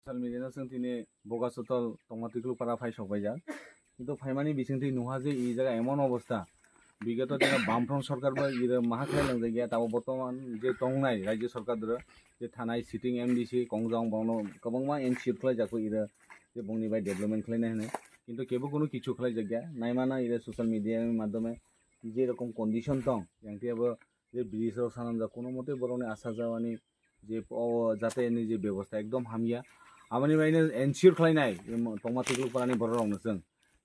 Social media जों दिनै बगासतल टंमाटिकुलपारा फायसबायजा কিন্তু ফাইমানি বিচিংথি নুহা যে এই জায়গা এমন অবস্থা বিগত দিনে বামফ্রন্ট সরকারबो ইরে মাহা খাইलांजाय गैया दाबो बर्तमान जे दंनाय राज्य सरकार जे थानाय सिटिं एमडीसी कंजां बावनो गोबांमा एनसिप खालायजाखो इरे जे बंनि बाय डेभलपमेंट खालायनाय होनो কিন্তু केबो कोनो किछु खालायजाय गैया नायमाना इरे सोशल मीडिया माध्यमे जे रकम कन्डिशन दं यांथियाबो जे ब्रिजआव सानांजा कोनो मते बरनि आसा जावानि जे जाते एनि जे व्यवस्था एकदम हामिया आमानि बायनो एनसियर खालायनाय टंमाटिकुलपारानि बररावनो जों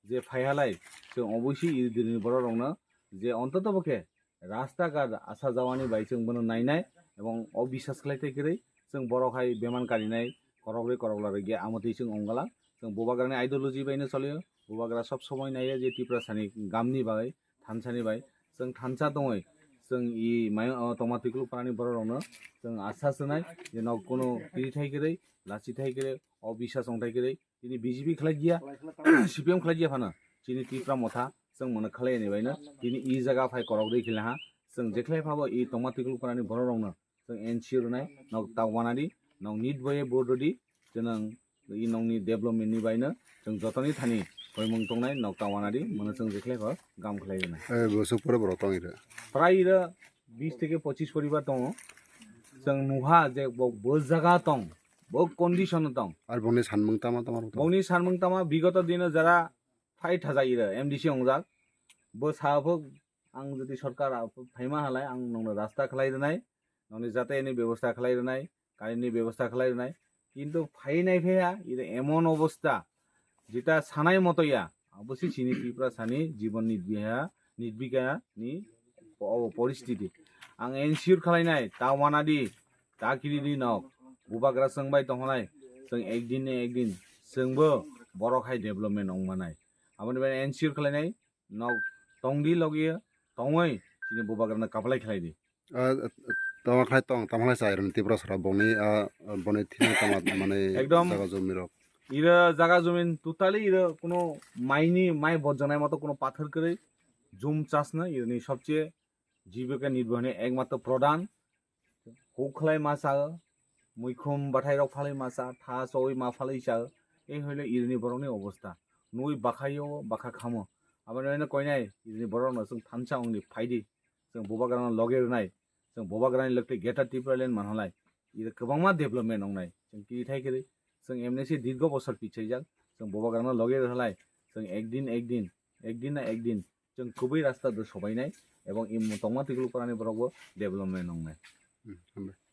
যে ফাইহালাই जों अबयस्यै इदिनि बररावनो যে অন্ততপক্ষে রাস্তাঘাট আসা যাওয়ানি বাই जों বনো नायनाय এবং অবিশ্বাস খালাयथायखै जों बरखाय बेमान गारिनाय करगलै करगलारै गे आमथै जों अंगाला जों बबाग्रानि आइडियोलॉजी बायनो चलियो बबाग्रा सब समय नायो जे टिप्रासानि गामनि बागै थानसानि बाय जों थानसा दङै जों इ टंमाटिकुलपारानि बररावनो जों आसा सोनाय जे नाव कोनो तिरिथायखै लासिथायखै अबिश्वास अंथायखै दिनै बिजेपि खालायदिया सिपिएम खालायदिया फानो दिनै टिप्रा मथा जों मने खालायनायबायनो दिनै इ जायगा फाय करगदै खिलाहा जों जेख्लाय फाबो इ टंमाटिकुलपारानि बररावनो जों एनसियर नाय नाव तावानारि नाव निट बये बोर्डदि जों इ नंनि डेभलपमेन्टनि बायनो जों जतनि थानि हयमंग तंनाय नाव तावानारि मने जों जेख्लाय फा गाम खालायनाय बोसोरफोर बरतं इरे प्राय इरे 20 থেকে 25 परिबार दङ जों नुहा जे बो जागा दं बो कन्डिशन दं আর বনে সানমুং তামা তোমার बौनि सानमोंतामा विगत दिन जरा फाइट हाजायो एमडीसी अंजाक बो साबो आं जुदि सरकार फाइमा हालाय आं नंनो रास्ता खालायनाय नंनि जाते एनि व्यवस्था खालायनाय गारिनि व्यवस्था खालायनाय किन्तु फाइनाय फेया इरे एमन अवस्था जेटा सानाय मतया अबश्य सिनि टिप्रा सानि जीवन निर्बिघानि परिस्थिति आं एनसियर खालायनाय तावानादि ताकिरिनि नाव बुबाग्रा सोंबाय दंनाय जों एकदिन जोंबो बरखाय डेभलपमेन्ट अंमानाय आमनि बाय एनसियर खालायनाय नाव तंदि लगियो तङै दिनै बुबाग्रानो कापलाय खालायदि তোমার খাই তং তামালাই চাই ত্রিপুরা সরা বনে বনে থিনে তামা মানে একদম জায়গা জমি রক ইরে জায়গা জমিন টোটালি ইরে কোনো মাই বজ্জানায় মতো কোনো পাথর করে জুম চাষ না ইরনি সবচেয়ে জীবিকা নির্বাহনের একমাত্র প্রধান হুখলাই মাছা मैखोम बाथाय रक फालै मासा था सय मा फालै सा ए हइले इरनि बरनि अवस्था नुइ बाखायो बाखा खामो आबानो कयनाय इरनि बरनो जों थानसा अंनि फायदि जों बबाग्राना लगेरनाय जों बबाग्रानि लगते गेटा टिप्रालेन मानहलाय इर गोबांमा डेभलपमेन्ट अंनाय जों किथायखै जों एमनेसि दीर्घ बছর पिछैजाक जों बबाग्राना लगेरहलाय जों एकदिन ना एकदिन जों गुबै रास्ता दो सबायनाय এবং टंमाटिकुलपारानि बरबो डेभलपमेन्ट अंनाय